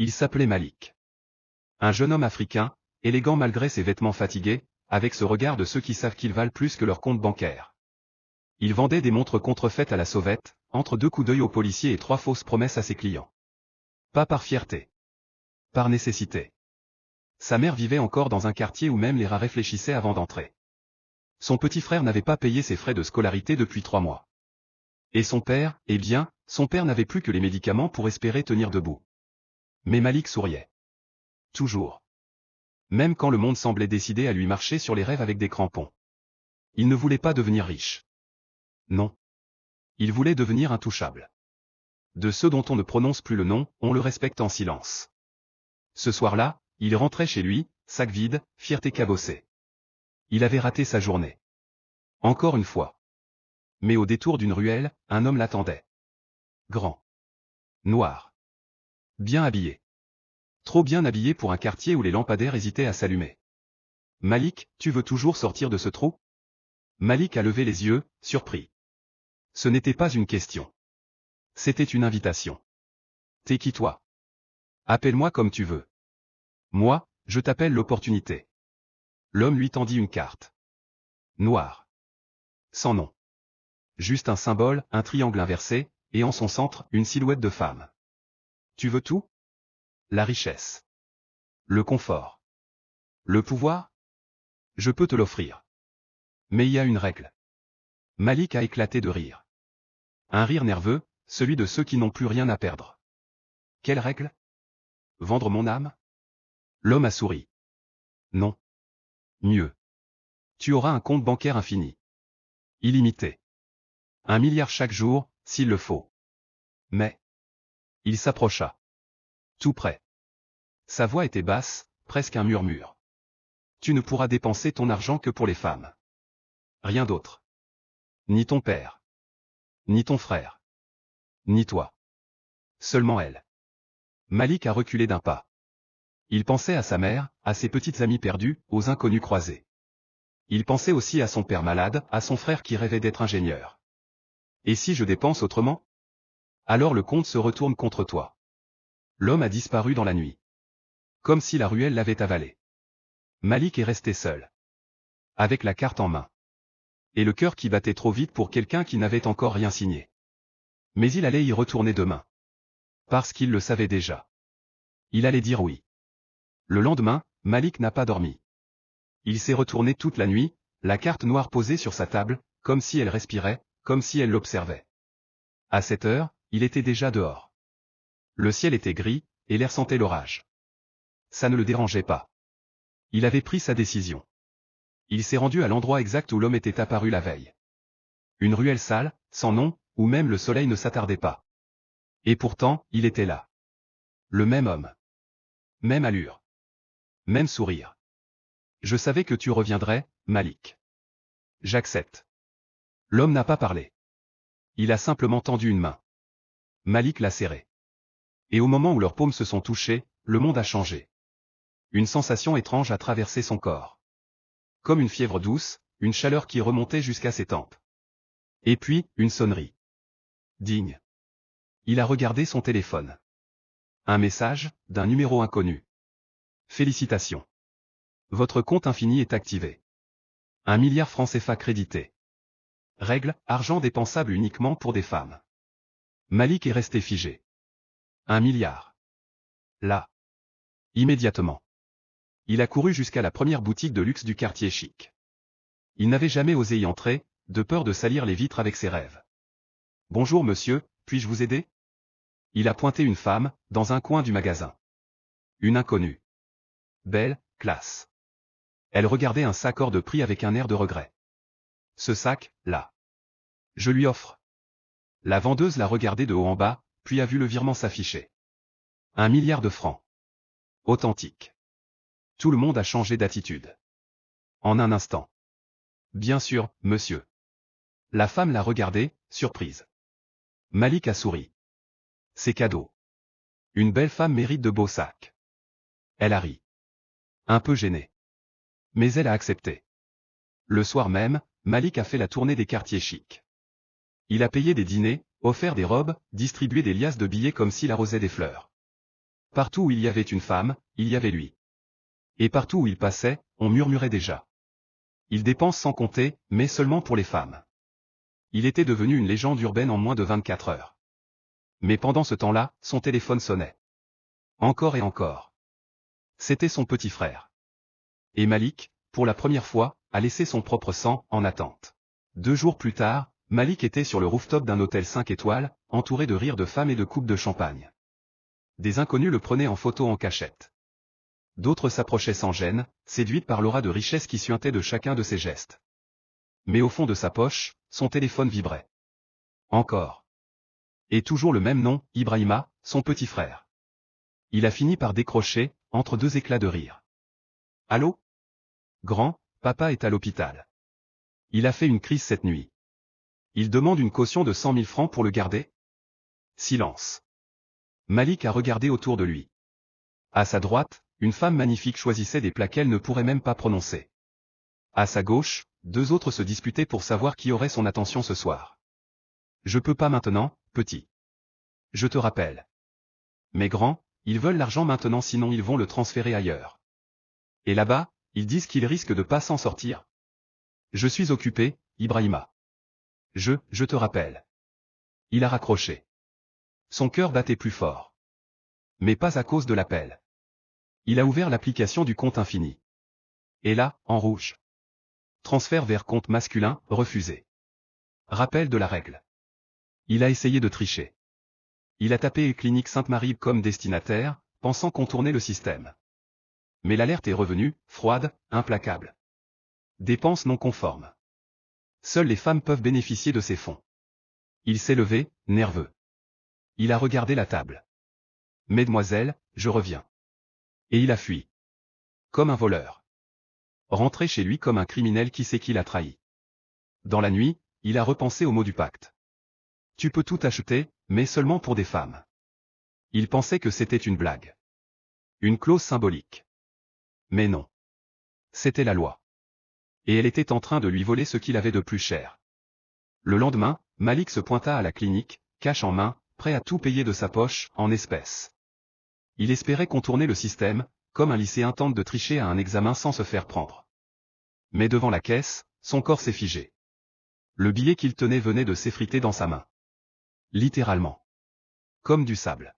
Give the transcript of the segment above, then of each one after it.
Il s'appelait Malik. Un jeune homme africain, élégant malgré ses vêtements fatigués, avec ce regard de ceux qui savent qu'ils valent plus que leur compte bancaire. Il vendait des montres contrefaites à la sauvette, entre 2 coups d'œil aux policiers et 3 fausses promesses à ses clients. Pas par fierté. Par nécessité. Sa mère vivait encore dans un quartier où même les rats réfléchissaient avant d'entrer. Son petit frère n'avait pas payé ses frais de scolarité depuis 3 mois. Et son père, eh bien, son père n'avait plus que les médicaments pour espérer tenir debout. Mais Malik souriait. Toujours. Même quand le monde semblait décidé à lui marcher sur les rêves avec des crampons. Il ne voulait pas devenir riche. Non. Il voulait devenir intouchable. De ceux dont on ne prononce plus le nom, on le respecte en silence. Ce soir-là, il rentrait chez lui, sac vide, fierté cabossée. Il avait raté sa journée. Encore une fois. Mais au détour d'une ruelle, un homme l'attendait. Grand. Noir. Bien habillé. Trop bien habillé pour un quartier où les lampadaires hésitaient à s'allumer. Malik, tu veux toujours sortir de ce trou? Malik a levé les yeux, surpris. Ce n'était pas une question. C'était une invitation. T'es qui toi? Appelle-moi comme tu veux. Moi, je t'appelle l'opportunité. L'homme lui tendit une carte. Noire. Sans nom. Juste un symbole, un triangle inversé, et en son centre, une silhouette de femme. Tu veux tout? La richesse. Le confort. Le pouvoir? Je peux te l'offrir. Mais il y a une règle. Malik a éclaté de rire. Un rire nerveux, celui de ceux qui n'ont plus rien à perdre. Quelle règle? Vendre mon âme? L'homme a souri. Non. Mieux. Tu auras un compte bancaire infini. Illimité. 1 milliard chaque jour, s'il le faut. Mais. Il s'approcha. Tout près. Sa voix était basse, presque un murmure. Tu ne pourras dépenser ton argent que pour les femmes. Rien d'autre. Ni ton père. Ni ton frère. Ni toi. Seulement elle. Malik a reculé d'un pas. Il pensait à sa mère, à ses petites amies perdues, aux inconnus croisés. Il pensait aussi à son père malade, à son frère qui rêvait d'être ingénieur. Et si je dépense autrement? Alors le compte se retourne contre toi. L'homme a disparu dans la nuit. Comme si la ruelle l'avait avalé. Malik est resté seul. Avec la carte en main. Et le cœur qui battait trop vite pour quelqu'un qui n'avait encore rien signé. Mais il allait y retourner demain. Parce qu'il le savait déjà. Il allait dire oui. Le lendemain, Malik n'a pas dormi. Il s'est retourné toute la nuit, la carte noire posée sur sa table, comme si elle respirait, comme si elle l'observait. À 7 heures, il était déjà dehors. Le ciel était gris, et l'air sentait l'orage. Ça ne le dérangeait pas. Il avait pris sa décision. Il s'est rendu à l'endroit exact où l'homme était apparu la veille. Une ruelle sale, sans nom, où même le soleil ne s'attardait pas. Et pourtant, il était là. Le même homme. Même allure. Même sourire. Je savais que tu reviendrais, Malik. J'accepte. L'homme n'a pas parlé. Il a simplement tendu une main. Malik l'a serrée. Et au moment où leurs paumes se sont touchées, le monde a changé. Une sensation étrange a traversé son corps. Comme une fièvre douce, une chaleur qui remontait jusqu'à ses tempes. Et puis, une sonnerie. Digne. Il a regardé son téléphone. Un message, d'un numéro inconnu. Félicitations. Votre compte infini est activé. 1 milliard francs CFA crédité. Règle, argent dépensable uniquement pour des femmes. Malik est resté figé. 1 milliard. Là. Immédiatement. Il a couru jusqu'à la première boutique de luxe du quartier chic. Il n'avait jamais osé y entrer, de peur de salir les vitres avec ses rêves. Bonjour monsieur, puis-je vous aider? Il a pointé une femme, dans un coin du magasin. Une inconnue. Belle, classe. Elle regardait un sac hors de prix avec un air de regret. Ce sac, là. Je lui offre. La vendeuse l'a regardé de haut en bas, puis a vu le virement s'afficher. 1 milliard de francs. Authentique. Tout le monde a changé d'attitude. En un instant. Bien sûr, monsieur. La femme l'a regardé, surprise. Malik a souri. C'est cadeau. Une belle femme mérite de beaux sacs. Elle a ri. Un peu gênée. Mais elle a accepté. Le soir même, Malik a fait la tournée des quartiers chics. Il a payé des dîners, offert des robes, distribué des liasses de billets comme s'il arrosait des fleurs. Partout où il y avait une femme, il y avait lui. Et partout où il passait, on murmurait déjà. Il dépense sans compter, mais seulement pour les femmes. Il était devenu une légende urbaine en moins de 24 heures. Mais pendant ce temps-là, son téléphone sonnait. Encore et encore. C'était son petit frère. Et Malik, pour la première fois, a laissé son propre sang en attente. 2 jours plus tard, Malik était sur le rooftop d'un hôtel 5 étoiles, entouré de rires de femmes et de coupes de champagne. Des inconnus le prenaient en photo en cachette. D'autres s'approchaient sans gêne, séduites par l'aura de richesse qui suintait de chacun de ses gestes. Mais au fond de sa poche, son téléphone vibrait. Encore. Et toujours le même nom, Ibrahima, son petit frère. Il a fini par décrocher, entre 2 éclats de rire. Allô? Grand, papa est à l'hôpital. Il a fait une crise cette nuit. Il demande une caution de 100 000 francs pour le garder? Silence. Malik a regardé autour de lui. À sa droite, une femme magnifique choisissait des plats qu'elle ne pourrait même pas prononcer. À sa gauche, 2 autres se disputaient pour savoir qui aurait son attention ce soir. Je peux pas maintenant, petit. Je te rappelle. Mais grand, ils veulent l'argent maintenant sinon ils vont le transférer ailleurs. Et là-bas, ils disent qu'ils risquent de pas s'en sortir. Je suis occupé, Ibrahima. Je te rappelle. Il a raccroché. Son cœur battait plus fort. Mais pas à cause de l'appel. Il a ouvert l'application du compte infini. Et là, en rouge. Transfert vers compte masculin, refusé. Rappel de la règle. Il a essayé de tricher. Il a tapé Clinique Sainte-Marie comme destinataire, pensant contourner le système. Mais l'alerte est revenue, froide, implacable. Dépenses non conformes. Seules les femmes peuvent bénéficier de ces fonds. Il s'est levé, nerveux. Il a regardé la table. Mesdemoiselles, je reviens. Et il a fui. Comme un voleur. Rentré chez lui comme un criminel qui sait qu'il a trahi. Dans la nuit, il a repensé au mot du pacte. Tu peux tout acheter, mais seulement pour des femmes. Il pensait que c'était une blague. Une clause symbolique. Mais non. C'était la loi. Et elle était en train de lui voler ce qu'il avait de plus cher. Le lendemain, Malik se pointa à la clinique, cash en main, prêt à tout payer de sa poche, en espèces. Il espérait contourner le système, comme un lycéen tente de tricher à un examen sans se faire prendre. Mais devant la caisse, son corps s'est figé. Le billet qu'il tenait venait de s'effriter dans sa main. Littéralement. Comme du sable.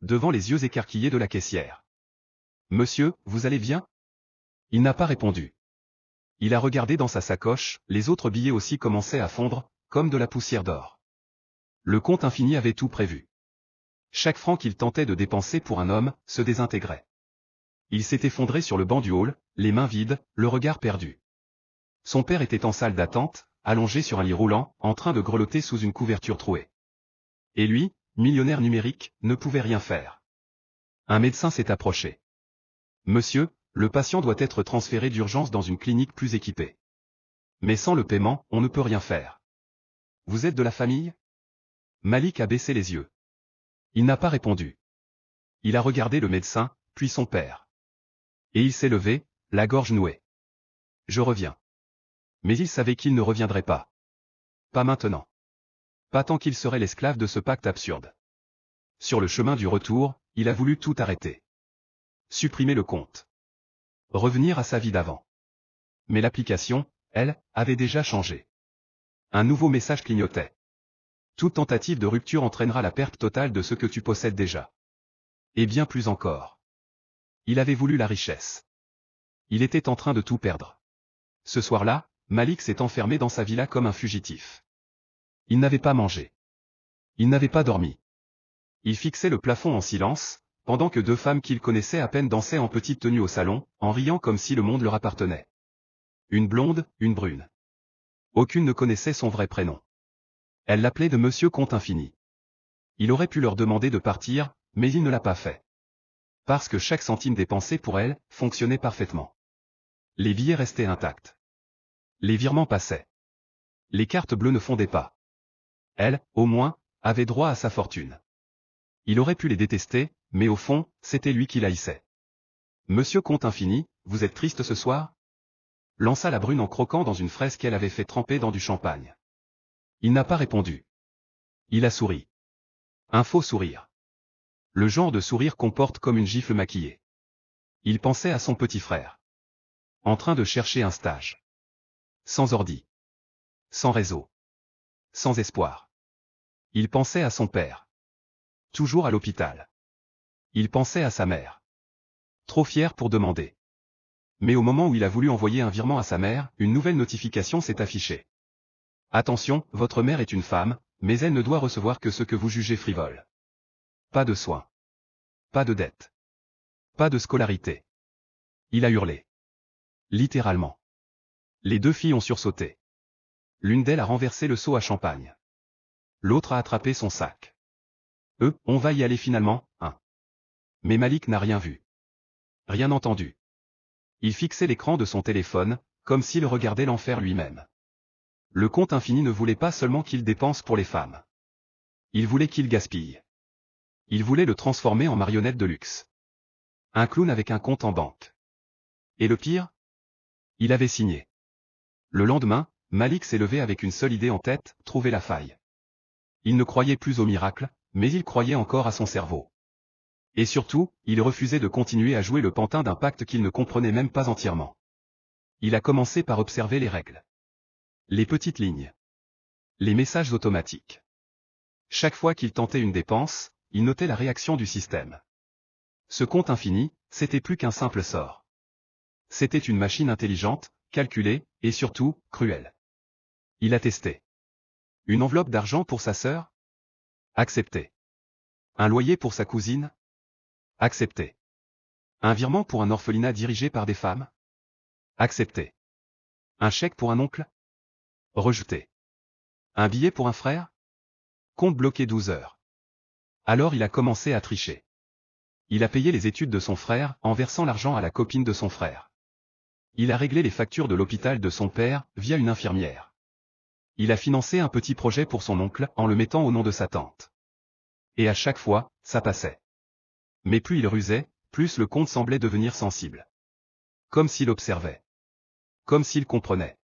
Devant les yeux écarquillés de la caissière. Monsieur, vous allez bien? Il n'a pas répondu. Il a regardé dans sa sacoche, les autres billets aussi commençaient à fondre, comme de la poussière d'or. Le compte infini avait tout prévu. Chaque franc qu'il tentait de dépenser pour un homme, se désintégrait. Il s'est effondré sur le banc du hall, les mains vides, le regard perdu. Son père était en salle d'attente, allongé sur un lit roulant, en train de grelotter sous une couverture trouée. Et lui, millionnaire numérique, ne pouvait rien faire. Un médecin s'est approché. Monsieur, le patient doit être transféré d'urgence dans une clinique plus équipée. Mais sans le paiement, on ne peut rien faire. Vous êtes de la famille? Malik a baissé les yeux. Il n'a pas répondu. Il a regardé le médecin, puis son père. Et il s'est levé, la gorge nouée. Je reviens. Mais il savait qu'il ne reviendrait pas. Pas maintenant. Pas tant qu'il serait l'esclave de ce pacte absurde. Sur le chemin du retour, il a voulu tout arrêter. Supprimer le compte. Revenir à sa vie d'avant. Mais l'application, elle, avait déjà changé. Un nouveau message clignotait. Toute tentative de rupture entraînera la perte totale de ce que tu possèdes déjà. Et bien plus encore. Il avait voulu la richesse. Il était en train de tout perdre. Ce soir-là, Malik s'est enfermé dans sa villa comme un fugitif. Il n'avait pas mangé. Il n'avait pas dormi. Il fixait le plafond en silence, pendant que 2 femmes qu'il connaissait à peine dansaient en petite tenue au salon, en riant comme si le monde leur appartenait. Une blonde, une brune. Aucune ne connaissait son vrai prénom. Elle l'appelait de Monsieur Compte Infini. Il aurait pu leur demander de partir, mais il ne l'a pas fait. Parce que chaque centime dépensé pour elle, fonctionnait parfaitement. Les billets restaient intacts. Les virements passaient. Les cartes bleues ne fondaient pas. Elle, au moins, avait droit à sa fortune. Il aurait pu les détester, mais au fond, c'était lui qui l'haïssait. Monsieur Compte Infini, vous êtes triste ce soir? Lança la brune en croquant dans une fraise qu'elle avait fait tremper dans du champagne. Il n'a pas répondu. Il a souri. Un faux sourire. Le genre de sourire qu'on porte comme une gifle maquillée. Il pensait à son petit frère. En train de chercher un stage. Sans ordi. Sans réseau. Sans espoir. Il pensait à son père. Toujours à l'hôpital. Il pensait à sa mère. Trop fier pour demander. Mais au moment où il a voulu envoyer un virement à sa mère, une nouvelle notification s'est affichée. Attention, votre mère est une femme, mais elle ne doit recevoir que ce que vous jugez frivole. Pas de soins. Pas de dette. Pas de scolarité. Il a hurlé. Littéralement. Les deux filles ont sursauté. L'une d'elles a renversé le seau à champagne. L'autre a attrapé son sac. On va y aller finalement, hein. Mais Malik n'a rien vu. Rien entendu. Il fixait l'écran de son téléphone, comme s'il regardait l'enfer lui-même. Le compte infini ne voulait pas seulement qu'il dépense pour les femmes. Il voulait qu'il gaspille. Il voulait le transformer en marionnette de luxe. Un clown avec un compte en banque. Et le pire? Il avait signé. Le lendemain, Malik s'est levé avec une seule idée en tête, trouver la faille. Il ne croyait plus au miracle, mais il croyait encore à son cerveau. Et surtout, il refusait de continuer à jouer le pantin d'un pacte qu'il ne comprenait même pas entièrement. Il a commencé par observer les règles. Les petites lignes. Les messages automatiques. Chaque fois qu'il tentait une dépense, il notait la réaction du système. Ce compte infini, c'était plus qu'un simple sort. C'était une machine intelligente, calculée, et surtout, cruelle. Il a testé. Une enveloppe d'argent pour sa sœur? Accepté. Un loyer pour sa cousine? Accepté. Un virement pour un orphelinat dirigé par des femmes? Accepté. Un chèque pour un oncle? Rejeté. Un billet pour un frère? Compte bloqué 12 heures. Alors il a commencé à tricher. Il a payé les études de son frère en versant l'argent à la copine de son frère. Il a réglé les factures de l'hôpital de son père via une infirmière. Il a financé un petit projet pour son oncle en le mettant au nom de sa tante. Et à chaque fois, ça passait. Mais plus il rusait, plus le compte semblait devenir sensible. Comme s'il observait. Comme s'il comprenait.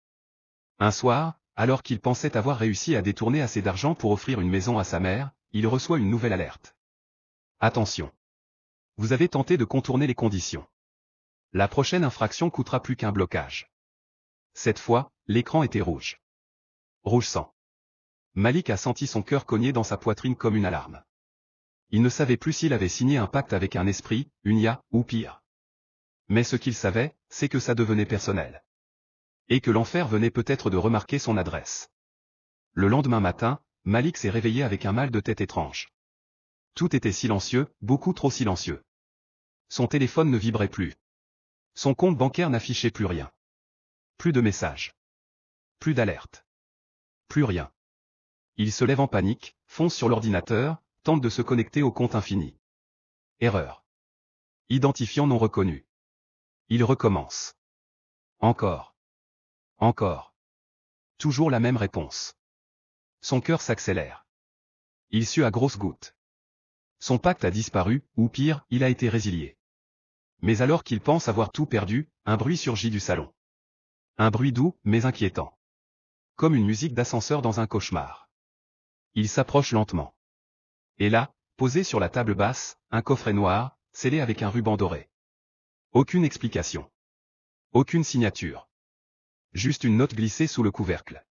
Un soir, alors qu'il pensait avoir réussi à détourner assez d'argent pour offrir une maison à sa mère, il reçoit une nouvelle alerte. Attention. Vous avez tenté de contourner les conditions. La prochaine infraction coûtera plus qu'un blocage. Cette fois, l'écran était rouge. Rouge sang. Malik a senti son cœur cogner dans sa poitrine comme une alarme. Il ne savait plus s'il avait signé un pacte avec un esprit, une IA, ou pire. Mais ce qu'il savait, c'est que ça devenait personnel. Et que l'enfer venait peut-être de remarquer son adresse. Le lendemain matin, Malik s'est réveillé avec un mal de tête étrange. Tout était silencieux, beaucoup trop silencieux. Son téléphone ne vibrait plus. Son compte bancaire n'affichait plus rien. Plus de messages. Plus d'alerte. Plus rien. Il se lève en panique, fonce sur l'ordinateur, tente de se connecter au compte infini. Erreur. Identifiant non reconnu. Il recommence. Encore. Encore. Toujours la même réponse. Son cœur s'accélère. Il sue à grosses gouttes. Son pacte a disparu, ou pire, il a été résilié. Mais alors qu'il pense avoir tout perdu, un bruit surgit du salon. Un bruit doux, mais inquiétant. Comme une musique d'ascenseur dans un cauchemar. Il s'approche lentement. Et là, posé sur la table basse, un coffret noir, scellé avec un ruban doré. Aucune explication. Aucune signature. Juste une note glissée sous le couvercle.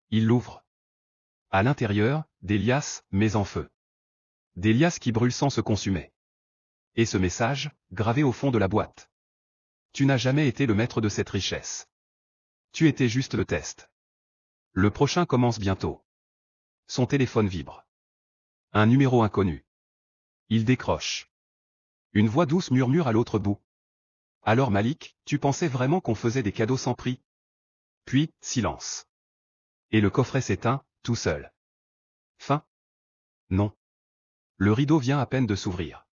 Il l'ouvre. À l'intérieur, des liasses, mais en feu. Des liasses qui brûlent sans se consumer. Et ce message, gravé au fond de la boîte. Tu n'as jamais été le maître de cette richesse. Tu étais juste le test. Le prochain commence bientôt. Son téléphone vibre. Un numéro inconnu. Il décroche. Une voix douce murmure à l'autre bout. Alors Malik, tu pensais vraiment qu'on faisait des cadeaux sans prix? Puis, silence. Et le coffret s'éteint, tout seul. Fin? Non. Le rideau vient à peine de s'ouvrir.